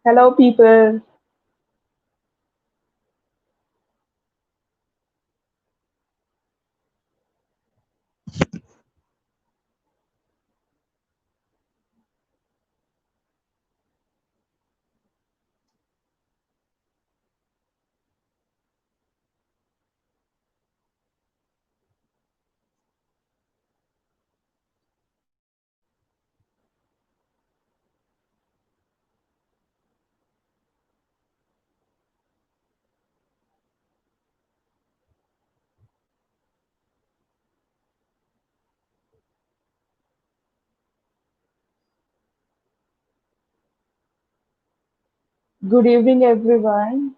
Hello, people. Good evening, everyone.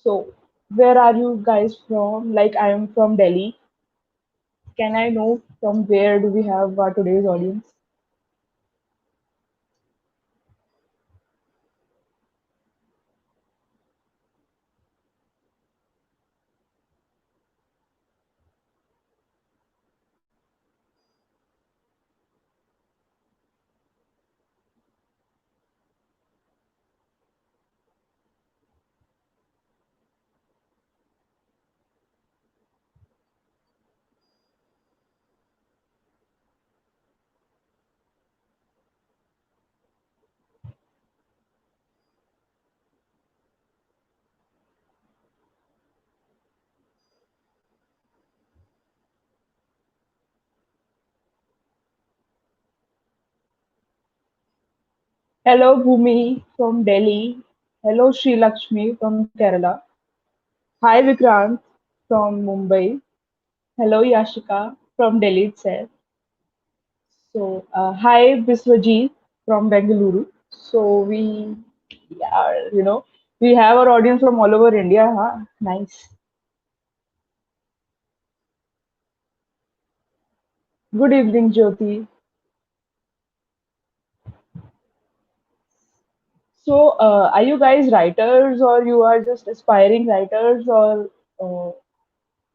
So, where are you guys from? Like, I am from Delhi. Can I know from where do we have our today's audience? Hello, Bhumi from Delhi. Hello, Sri Lakshmi from Kerala. Hi, Vikrant from Mumbai. Hello, Yashika from Delhi itself. So, hi, Biswajit from Bengaluru. So, we have our audience from all over India, huh? Nice. Good evening, Jyoti. So, are you guys writers or you are just aspiring writers or uh,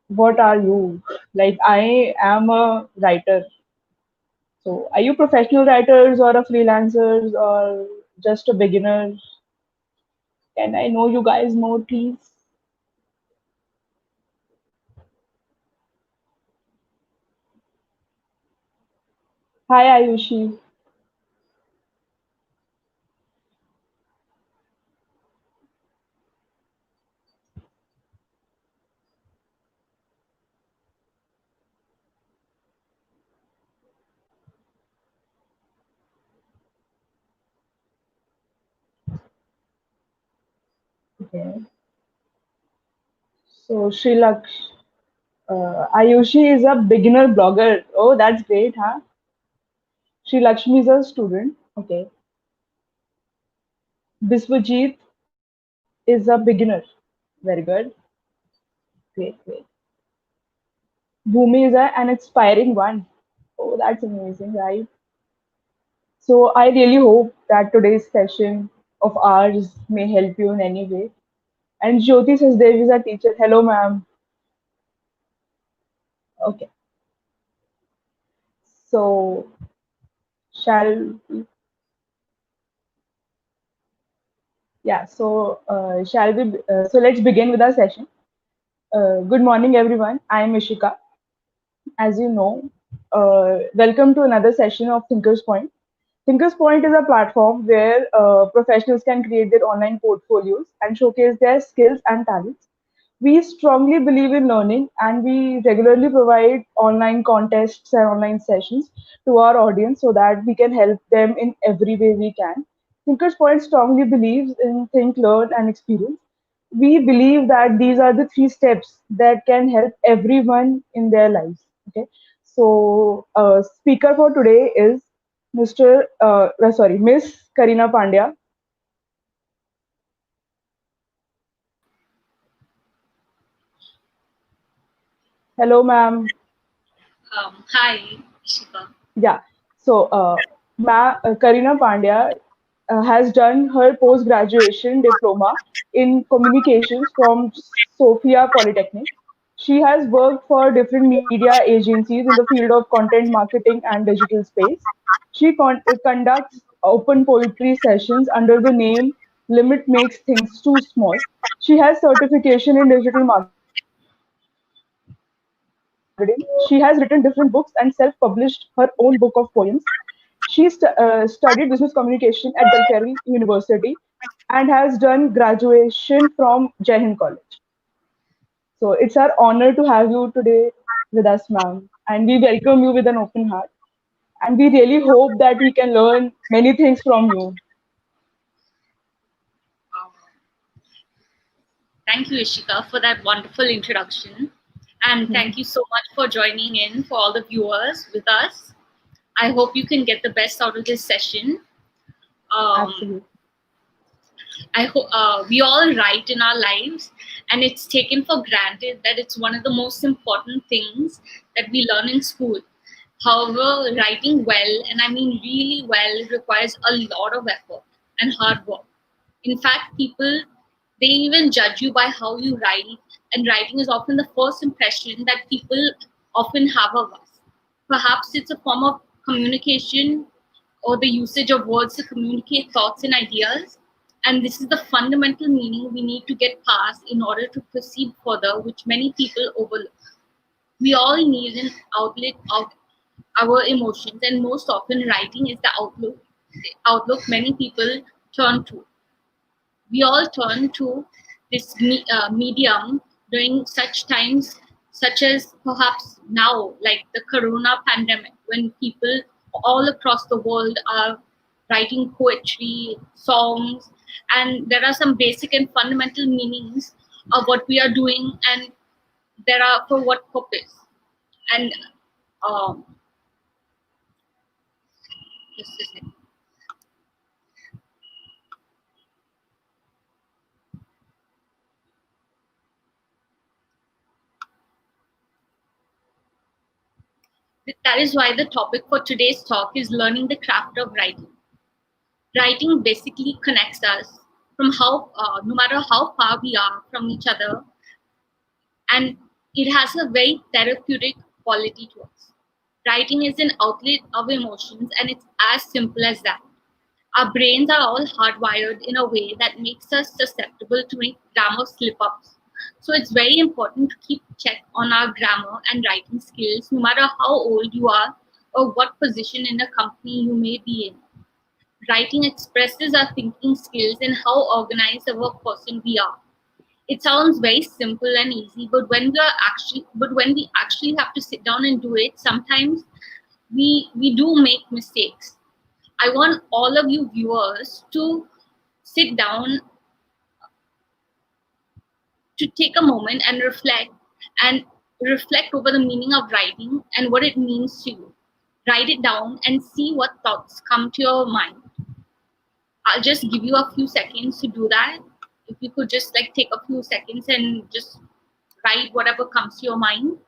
what are you? Like, I am a writer. So, are you professional writers or a freelancers or just a beginner? Can I know you guys more, please? Hi, Ayushi. Okay. So, Ayushi is a beginner blogger. Oh, that's great, huh? Sri Lakshmi is a student. Okay. Biswajit is a beginner. Very good. Great, great. Bhumi is an inspiring one. Oh, that's amazing, right? So I really hope that today's session of ours may help you in any way. And Jyoti Sachdev is a teacher. Hello, ma'am. Okay. So shall yeah. Shall we? So let's begin with our session. Good morning, everyone. I am Ishika. As you know, welcome to another session of Thinkerspoint. Thinkerspoint is a platform where professionals can create their online portfolios and showcase their skills and talents. We strongly believe in learning and we regularly provide online contests and online sessions to our audience so that we can help them in every way we can. Thinkerspoint strongly believes in think, learn, and experience. We believe that these are the three steps that can help everyone in their lives. Okay, so speaker for today is Miss Karina Pandya. Hello, ma'am. Hi, Shika. Yeah. Karina Pandya has done her post graduation diploma in communications from Sophia Polytechnic. She has worked for different media agencies in the field of content marketing and digital space. She conducts open poetry sessions under the name Limit Makes Things Too Small. She has certification in digital marketing. She has written different books and self-published her own book of poems. She studied business communication at Galkerry University and has done graduation from Jai Hind College. So it's our honor to have you today with us, ma'am. And we welcome you with an open heart. And we really hope that we can learn many things from you. Um, Thank you, Ishika, for that wonderful introduction. And thank you so much for joining in for all the viewers with us. I hope you can get the best out of this session. Um, Absolutely. I hope we all write in our lives, and it's taken for granted that it's one of the most important things that we learn in school. However, writing well, and I mean really well, requires a lot of effort and hard work. In fact, people they even judge you by how you write, and writing is often the first impression that people often have of us. Perhaps it's a form of communication or the usage of words to communicate thoughts and ideas. And this is the fundamental meaning we need to get past in order to proceed further, which many people overlook. We all need an outlet of our emotions, and most often, writing is the outlook many people turn to. We all turn to this medium during such times, such as perhaps now, like the corona pandemic, when people all across the world are writing poetry, songs, and there are some basic and fundamental meanings of what we are doing, and there are for what purpose. And um, just a second. That is why the topic for today's talk is learning the craft of writing. Writing basically connects us from no matter how far we are from each other, and it has a very therapeutic quality to us. Writing is an outlet of emotions, and it's as simple as that. Our brains are all hardwired in a way that makes us susceptible to make grammar slip ups. So it's very important to keep check on our grammar and writing skills, no matter how old you are or what position in a company you may be in. Writing expresses our thinking skills and how organized of a person we are. It sounds very simple and easy, but when we actually have to sit down and do it, sometimes we do make mistakes. I want all of you viewers to sit down, to take a moment and reflect over the meaning of writing and what it means to you. Write it down and see what thoughts come to your mind. I'll just give you a few seconds to do that. If you could just like take a few seconds and just write whatever comes to your mind.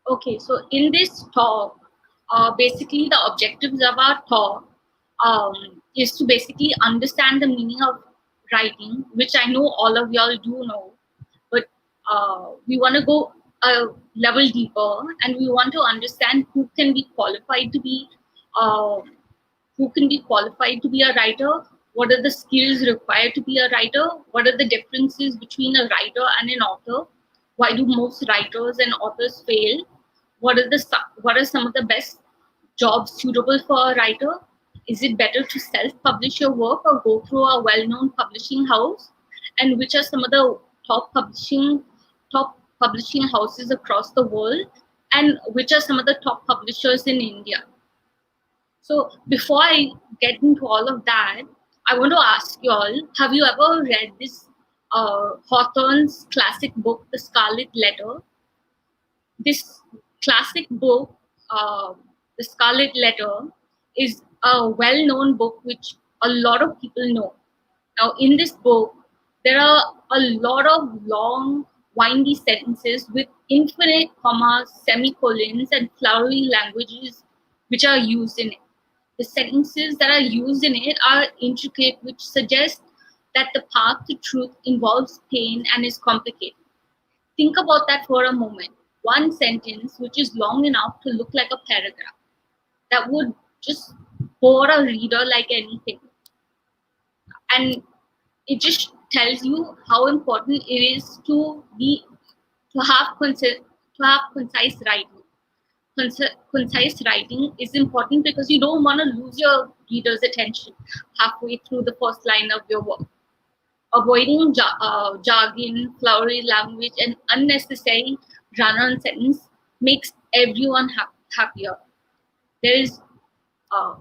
Okay, so in this talk, basically the objectives of our talk is to basically understand the meaning of writing, which I know all of y'all do know, but we want to go a level deeper, and we want to understand uh, who can be qualified to be a writer, what are the skills required to be a writer, what are the differences between a writer and an author, why do most writers and authors fail, what are some of the best jobs suitable for a writer, is it better to self-publish your work or go through a well-known publishing house, and which are some of the top publishing houses across the world, and which are some of the top publishers in India. So before I get into all of that, I want to ask you all: have you ever read this Hawthorne's classic book, The Scarlet Letter? This classic book, The Scarlet Letter, is a well-known book which a lot of people know. Now, in this book, there are a lot of long windy sentences with infinite commas, semicolons, and flowery languages which are used in it. The sentences that are used in it are intricate, which suggest that the path to truth involves pain and is complicated. Think about that for a moment. One sentence which is long enough to look like a paragraph that would just bore a reader like anything. And it just tells you how important it is to have concise writing. Concise writing is important because you don't want to lose your reader's attention halfway through the first line of your work. Avoiding jargon, flowery language, and unnecessary run-on sentence makes everyone happier. There is uh,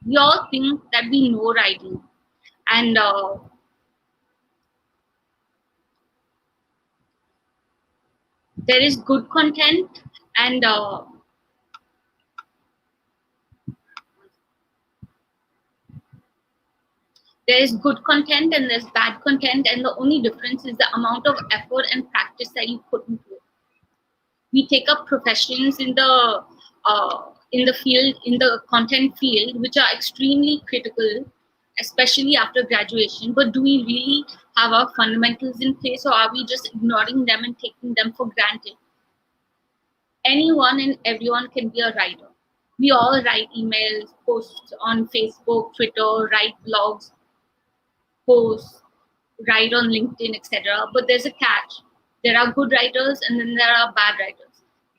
we all think that we know writing, and there is good content, and there is good content and there's bad content, and the only difference is the amount of effort and practice that you put into it. We take up professions in the field, in the content field, which are extremely critical, especially after graduation. But do we really have our fundamentals in place, or are we just ignoring them and taking them for granted? Anyone and everyone can be a writer. We all write emails, post on Facebook, Twitter, write blogs, post, write on LinkedIn, etc. But there's a catch. There are good writers and then there are bad writers.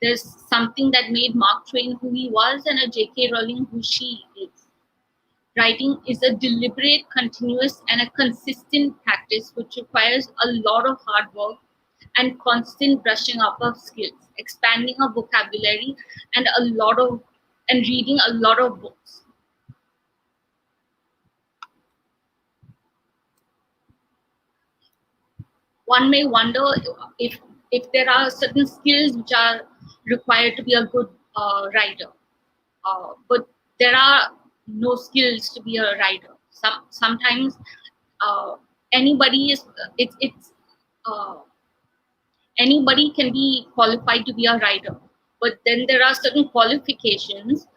There's something that made Mark Twain who he was and a J.K. Rowling who she is. Writing is a deliberate, continuous, and a consistent practice which requires a lot of hard work and constant brushing up of skills, expanding our vocabulary, and reading a lot of books. One may wonder if there are certain skills which are required to be a good writer, but there are no skills to be a writer. Sometimes uh, anybody is it's uh, anybody can be qualified to be a writer, but then there are certain qualifications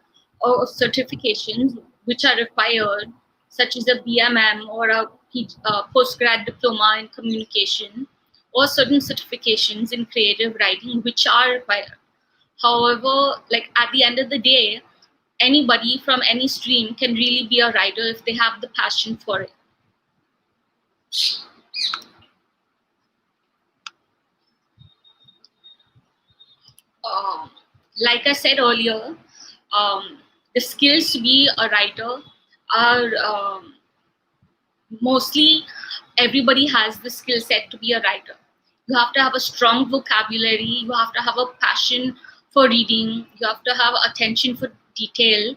or certifications which are required, such as a BMM or a postgrad diploma in communication, or certain certifications in creative writing which are required. However, like at the end of the day, anybody from any stream can really be a writer if they have the passion for it. um, like I said earlier, the skills to be a writer are mostly everybody has the skill set to be a writer. You have to have a strong vocabulary, you have to have a passion for reading, you have to have attention for detail,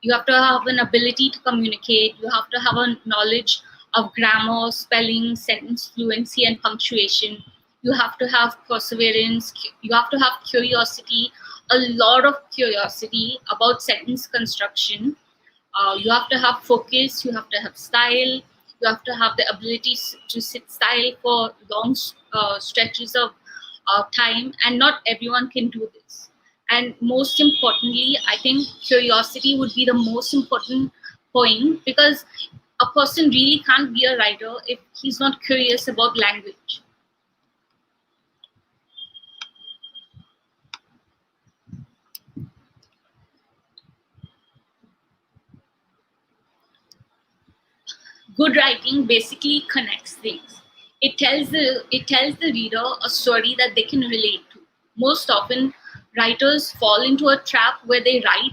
you have to have an ability to communicate, you have to have a knowledge of grammar, spelling, sentence fluency, and punctuation. You have to have perseverance, you have to have curiosity, a lot of curiosity about sentence construction. You have to have focus, you have to have style, you have to have the ability to sit still for long stretches of time, and not everyone can do this. And most importantly, I think curiosity would be the most important point, because a person really can't be a writer if he's not curious about language. Good writing basically connects things. It tells the reader a story that they can relate to. Most often, writers fall into a trap where they write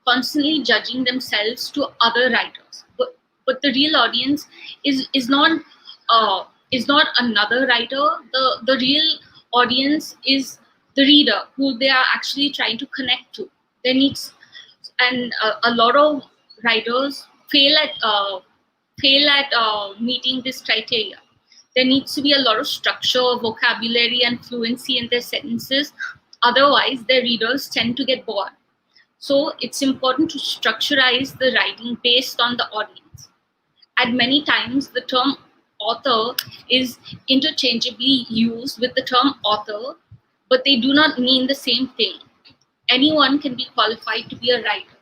constantly judging themselves to other writers. But but the real audience is not uh, is not another writer. The real audience is the reader who they are actually trying to connect to. There needs and a lot of writers fail at meeting this criteria. There needs to be a lot of structure, vocabulary, and fluency in their sentences. Otherwise, their readers tend to get bored. So it's important to structurize the writing based on the audience. At many times, the term author is interchangeably used with the term author, but they do not mean the same thing. Anyone can be qualified to be a writer.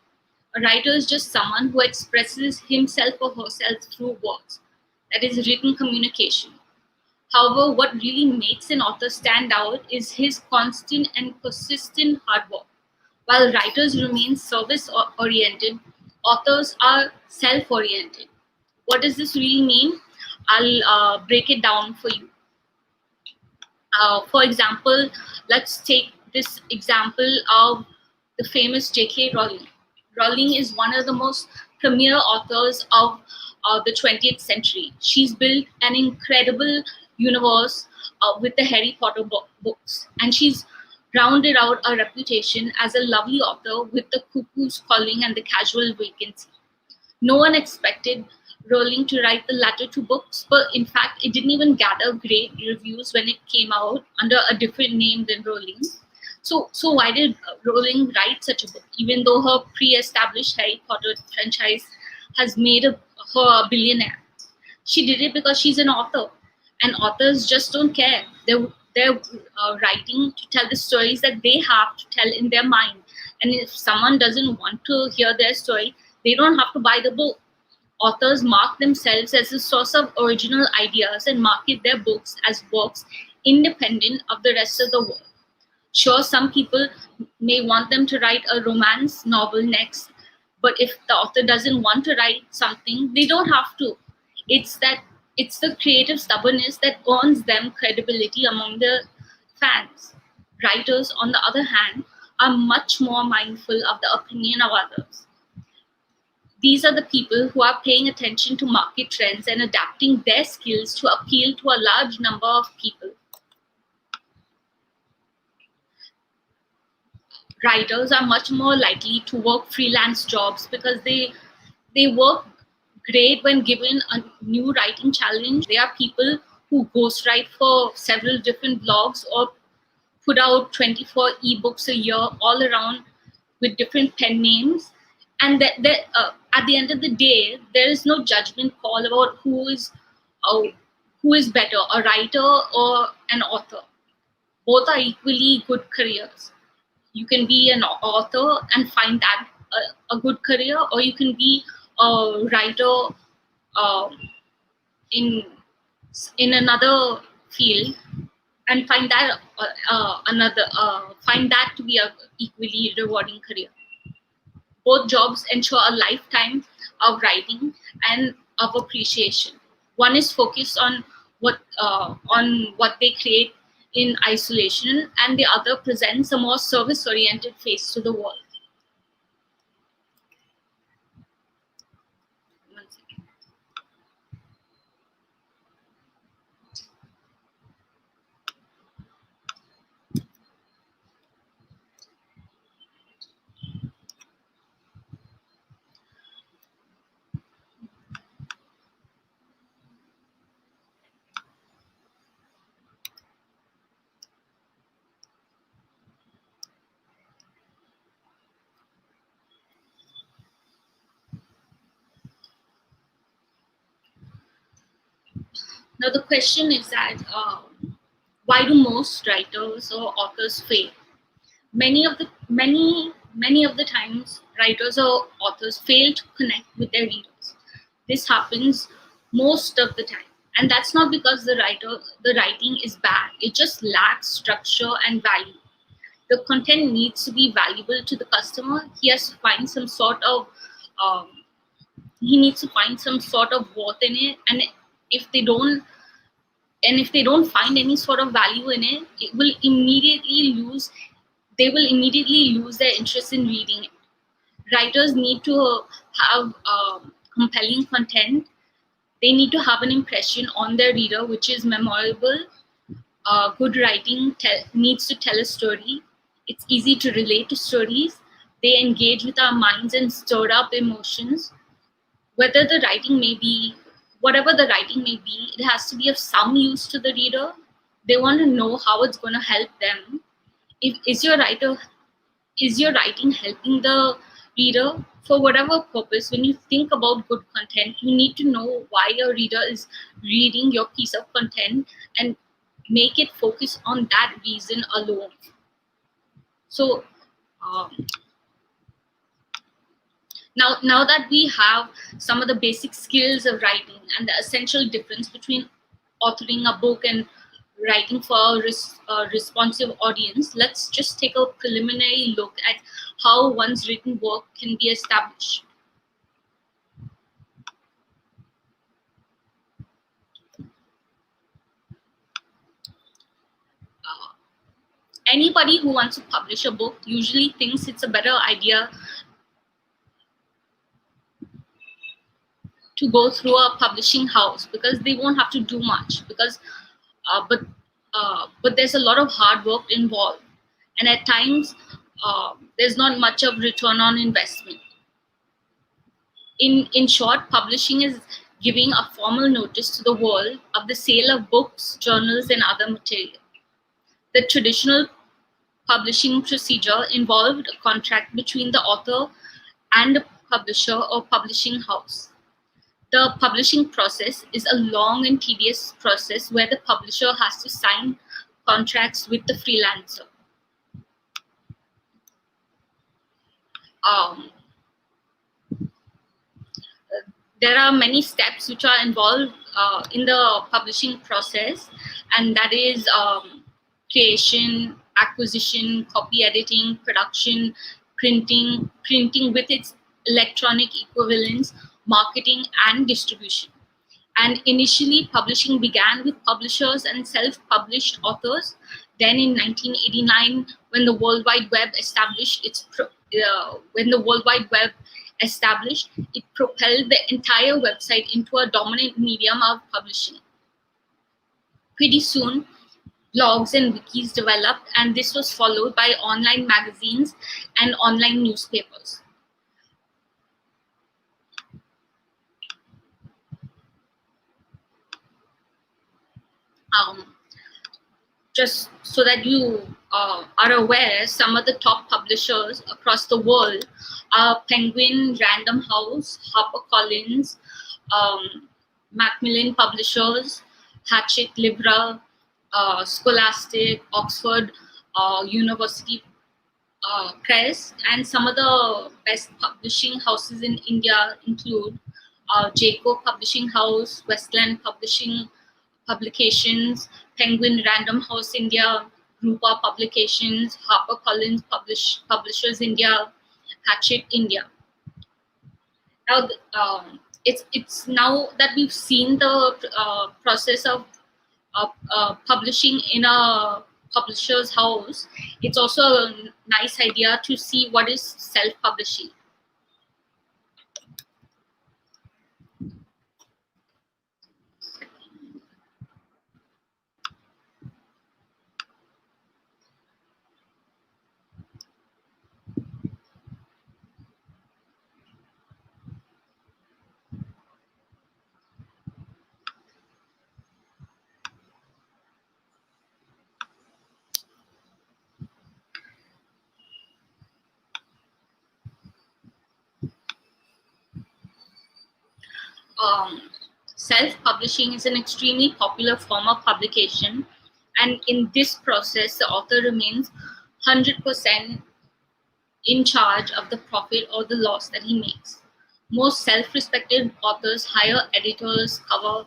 A writer is just someone who expresses himself or herself through words. That is written communication. However, what really makes an author stand out is his constant and persistent hard work. While writers remain service oriented, authors are self oriented. What does this really mean? I'll break it down for you. For example, let's take this example of the famous J.K. Rowling. Rowling is one of the most premier authors of the 20th century. She's built an incredible universe with the Harry Potter books, and she's rounded out a reputation as a lovely author with the Cuckoo's Calling and the Casual Vacancy. No one expected Rowling to write the latter two books, but in fact, it didn't even gather great reviews when it came out under a different name than Rowling. So why did Rowling write such a book, even though her pre-established Harry Potter franchise has made her a billionaire? She did it because she's an author, and authors just don't care. They're writing to tell the stories that they have to tell in their mind. And if someone doesn't want to hear their story, they don't have to buy the book. Authors mark themselves as a source of original ideas and market their books as works independent of the rest of the world. Sure, some people may want them to write a romance novel next, but if the author doesn't want to write something, they don't have to. It's the creative stubbornness that earns them credibility among the fans. Writers, on the other hand, are much more mindful of the opinion of others. These are the people who are paying attention to market trends and adapting their skills to appeal to a large number of people. Writers are much more likely to work freelance jobs because they work great when given a new writing challenge. They are people who ghostwrite for several different blogs or put out 24 ebooks a year all around with different pen names. And at the end of the day, there is no judgment call about who is better, a writer or an author. Both are equally good careers. You can be an author and find that a good career, or you can be a writer uh, in in another field and find that find that to be a equally rewarding career. Both jobs ensure a lifetime of writing and of appreciation. One is focused on what they create in isolation, and the other presents a more service-oriented face to the world. One second. Now the question is that why do most writers or authors fail? Many of the times, writers or authors fail to connect with their readers. This happens most of the time, and that's not because the writing is bad. It just lacks structure and value. The content needs to be valuable to the customer. He has to find some sort of um, he needs to find some sort of worth in it, and if they don't if they don't find any sort of value in it, they will immediately lose their interest in reading it. Writers need to have compelling content. They need to have an impression on their reader which is memorable. Good writing needs to tell a story. It's easy to relate to stories. They engage with our minds and stir up emotions. Whether the writing may be, whatever the writing may be, it has to be of some use to the reader. They want to know how it's going to help them. If is your writing helping the reader for whatever purpose? When you think about good content, you need to know why your reader is reading your piece of content and make it focus on that reason alone. So um, now that we have some of the basic skills of writing and the essential difference between authoring a book and writing for a responsive audience, let's just take a preliminary look at how one's written work can be established. Anybody who wants to publish a book usually thinks it's a better idea to go through a publishing house because they won't have to do much. Uh, but but there's a lot of hard work involved, and at times there's not much of return on investment. In short, publishing is giving a formal notice to the world of the sale of books, journals, and other material. The traditional publishing procedure involved a contract between the author and a publisher or publishing house. The publishing process is a long and tedious process where the publisher has to sign contracts with the freelancer. Um, there are many steps which are involved in the publishing process, and that is creation, acquisition, copy editing, production, printing with its electronic equivalents, marketing, and distribution. And initially, publishing began with publishers and self-published authors. Then, in 1989, when the World Wide Web established it propelled the entire website into a dominant medium of publishing. Pretty soon, blogs and wikis developed, and this was followed by online magazines and online newspapers. Just so that you are aware, some of the top publishers across the world are Penguin, Random House, HarperCollins, Macmillan Publishers, Hachette Libra, Scholastic, Oxford University Press, and some of the best publishing houses in India include Jaco Publishing House, Westland Publications, Penguin Random House India, Rupa Publications, HarperCollins Publishers India, Hachette India. Now, it's now that we've seen the process of publishing in a publisher's house, it's also a nice idea to see what is self-publishing. Self-publishing is an extremely popular form of publication, and in this process, the author remains 100% in charge of the profit or the loss that he makes. Most self-respected authors hire editors, cover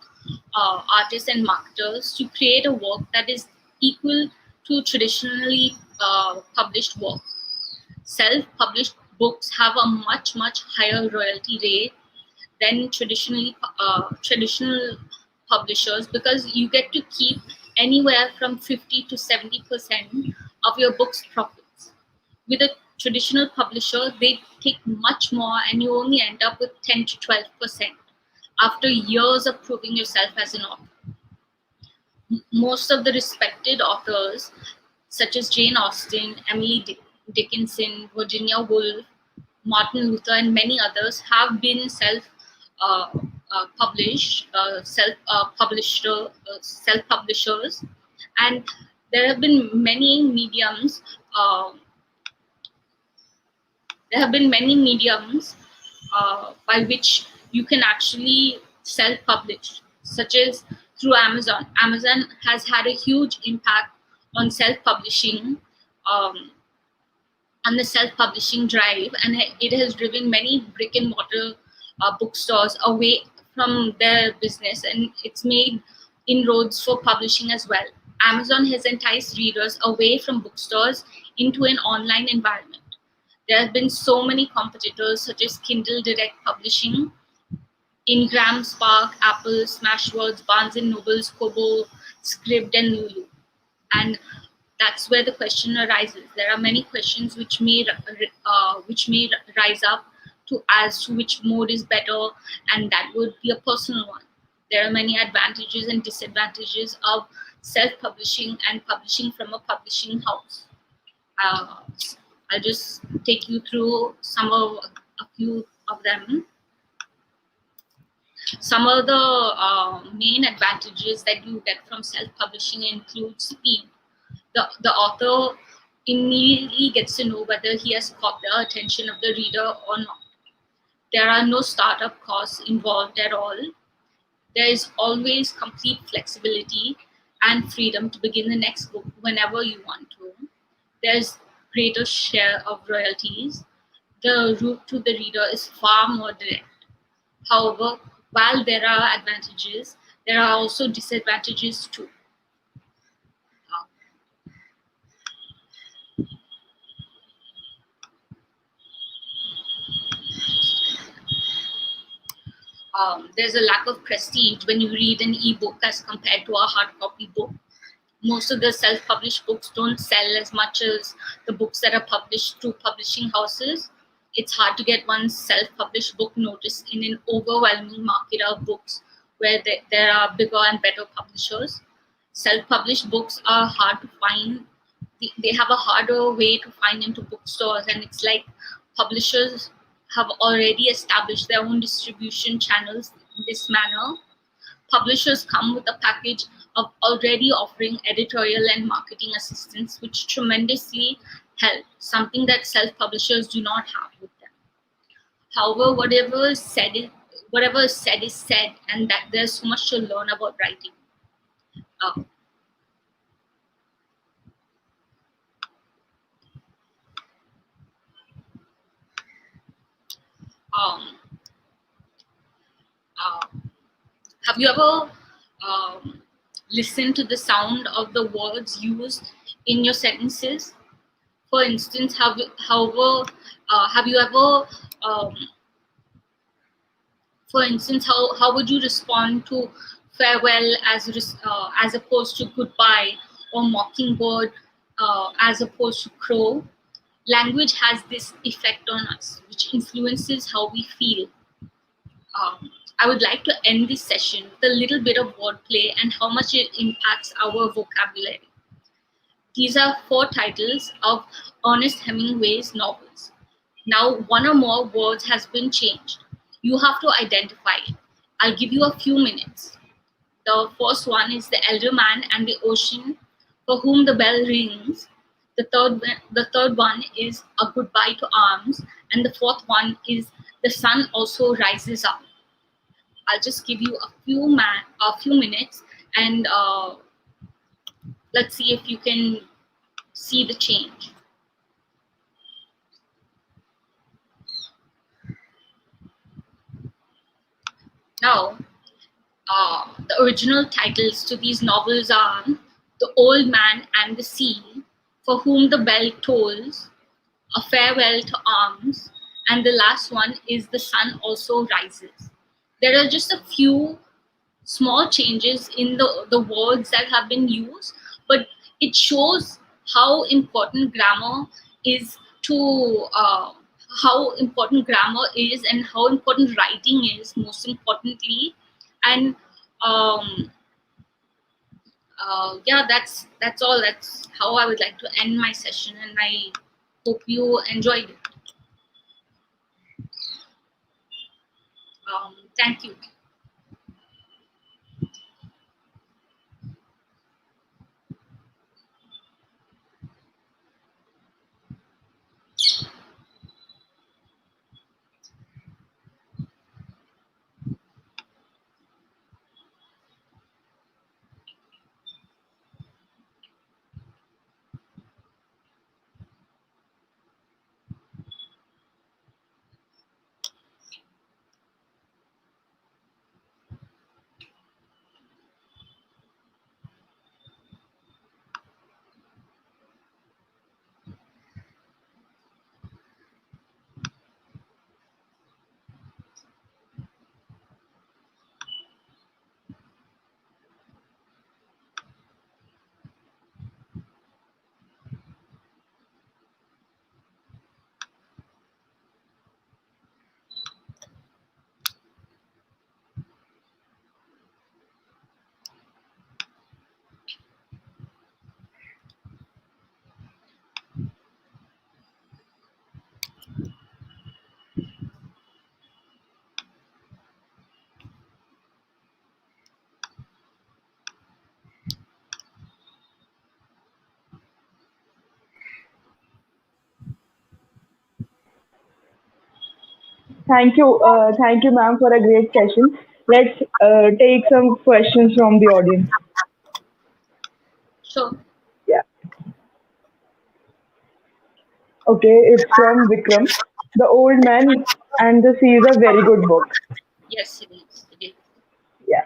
artists, and marketers to create a work that is equal to traditionally published work. Self-published books have a much higher royalty rate than traditional publishers because you get to keep anywhere from 50 to 70% of your book's profits. With a traditional publisher, they take much more, and you only end up with 10 to 12% after years of proving yourself as an author. Most of the respected authors, such as Jane Austen, Emily Dickinson, Virginia Woolf, Martin Luther, and many others, have been uh, self publishers, and there have been many mediums. Uh, there have been many mediums by which you can actually self-publish, such as through Amazon. Amazon has had a huge impact on self-publishing, um, on the self-publishing drive, and it has driven many brick and mortar bookstores away from their business, and it's made inroads for publishing as well. Amazon has enticed readers away from bookstores into an online environment. There have been so many competitors such as Kindle Direct Publishing, Ingram, Spark, Apple, Smashwords, Barnes and Nobles, Kobo, Scribd, and Lulu. And that's where the question arises. There are many questions which may rise up to as to which mode is better, and that would be a personal one. There are many advantages and disadvantages of self-publishing and publishing from a publishing house. Uh, I'll just take you through a few of them. Some of the main advantages that you get from self-publishing include speed. The author immediately gets to know whether he has caught the attention of the reader or not. There are no startup costs involved at all. There is always complete flexibility and freedom to begin the next book whenever you want to. There's greater share of royalties. The route to the reader is far more direct. However, while there are advantages, there are also disadvantages too. There's a lack of prestige when you read an ebook as compared to a hard copy book. Most of the self-published books don't sell as much as the books that are published through publishing houses. It's hard to get one's self-published book noticed in an overwhelming market of books where there are bigger and better publishers. Self-published books are hard to find. They have a harder way to find into bookstores, and it's like publishers have already established their own distribution channels in this manner. Publishers come with a package of already offering editorial and marketing assistance, which tremendously help, something that self-publishers do not have with them. However, whatever is said, and that there's so much to learn about writing. Uh, um, uh, have you ever listened to the sound of the words used in your sentences? For instance, have you ever for instance, how would you respond to farewell as opposed to goodbye, or mockingbird as opposed to crow? Language has this effect on us, which influences how we feel. I would like to end this session with a little bit of wordplay and how much it impacts our vocabulary. These are 4 titles of Ernest Hemingway's novels. Now, one or more words has been changed. You have to identify it. I'll give you a few minutes. The first one is The Elder Man and the Ocean, For Whom the Bell Rings. The third one is A Goodbye to Arms, and the fourth one is The Sun Also Rises Up. I'll just give you a few minutes, and let's see if you can see the change. Now, the original titles to these novels are The Old Man and the Sea, For Whom the Bell Tolls, A Farewell to Arms, and the last one is The Sun Also Rises. There are just a few small changes in the words that have been used, but it shows how important grammar is to how important grammar is and how important writing is, most importantly. And um, yeah, that's all. That's how I would like to end my session, and I hope you enjoyed it. Thank you. Thank you, ma'am, for a great session. Let's take some questions from the audience. Sure. Yeah. Okay, it's from Vikram. The Old Man and the Sea is a very good book. Yes, it is. It is. Yeah.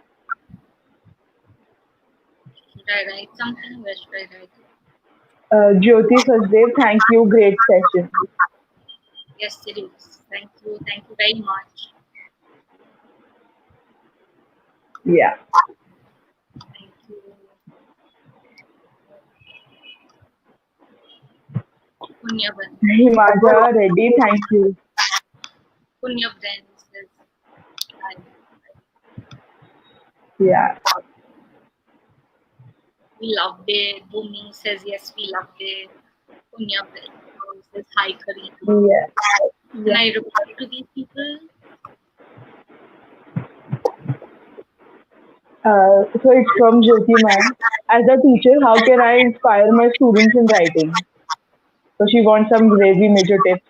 Should I write something? Where should I write it? Jyoti Sachdev, thank you. Great session. Yes, it is. Thank you. Thank you very much. Yeah. Thank you. Punyaban. Himaja Reddy, thank you. Punyaban says, I, Yeah. we loved it. Bhumi says, yes, we loved it. Punyaban says, hi, Karina. Yeah. Can Yeah. I reply to these people? So it's from Jyoti ma'am. As a teacher, how can I inspire my students in writing? So she wants some very major tips.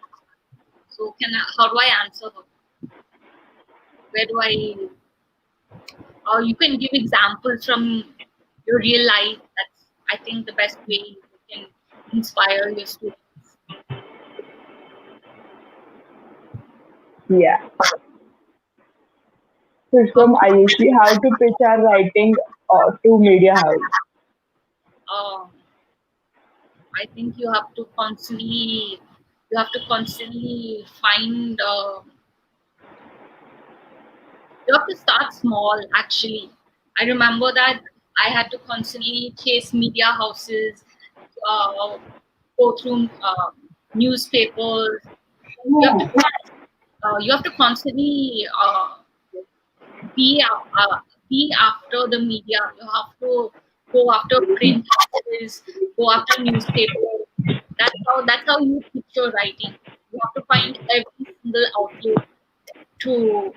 So, how do I answer her? Where do I, or you can give examples from your real life. That's, I think, the best way you can inspire your students. Yeah. So it's How from to, Ayushi, how to pitch our writing to media house. um, I think you have to constantly find, you have to start small actually. I remember that I had to constantly chase media houses, uh, go through newspapers. You have to you have to constantly be be after the media. You have to go after print houses, go after newspapers. That's how you picture writing. You have to find every single outlet to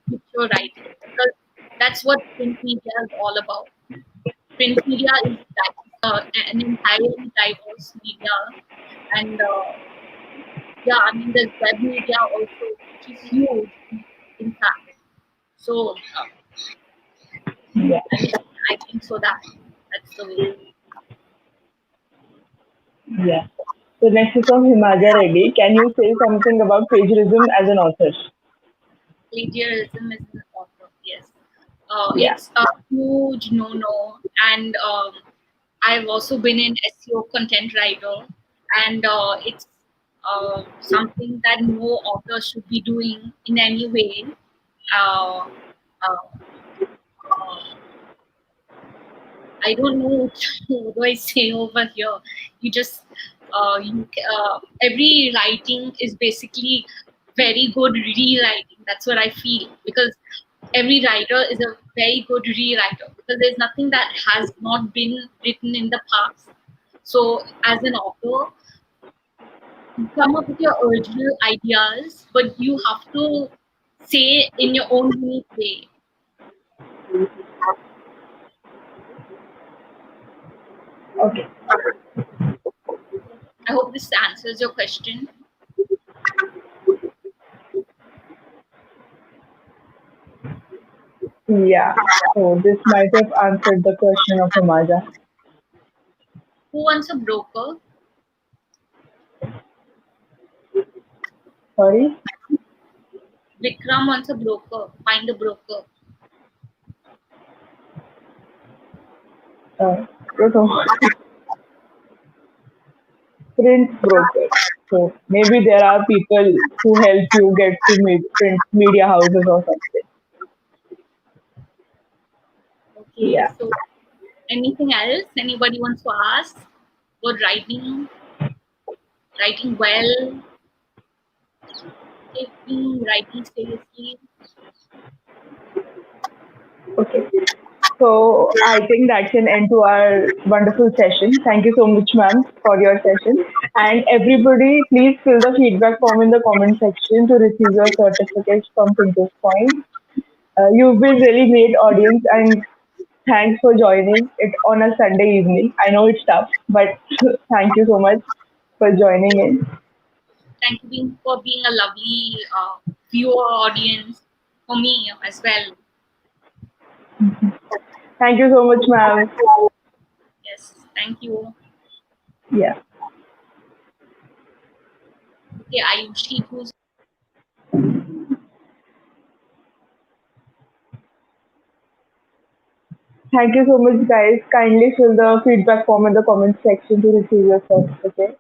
picture writing, because that's what print media is all about. Print media is an entirely diverse media, and yeah, I mean there's web media also, which is huge, in fact. So Yeah. I mean, I think so that that's the way. Yeah. So next is from Himaja Reddy. Can you say something about plagiarism as an author? Plagiarism is an author, yes. Yeah. It's a huge no-no, and I've also been an SEO content writer, and it's something that no author should be doing in any way. Uh, uh, uh, I don't know what do I say over here. You just Every writing is basically very good rewriting. That's what I feel, because every writer is a very good rewriter, because there's nothing that has not been written in the past. So as an author, you come up with your original ideas, but you have to say in your own unique way. Okay. I hope this answers your question. Yeah. So this might have answered the question of Amaja. Who wants a broker? Sorry. Vikram wants a broker. Find a broker. Don't know. Print broker. So maybe there are people who help you get to print media houses or something. Okay, Yeah. so anything else anybody wants to ask about writing well, taking writing seriously? Okay. So I think that's an end to our wonderful session. Thank you so much, ma'am, for your session. And everybody, please fill the feedback form in the comment section to receive your certificates from Thinkerspoint. You've been really great audience, and thanks for joining it on a Sunday evening. I know it's tough, but thank you so much for joining in. Thank you for being a lovely viewer audience for me as well. Thank you so much, ma'am. Yes, thank you. Yeah. Okay, Ayushi, who's Thank you so much, guys. Kindly fill the feedback form in the comment section to receive your certificate.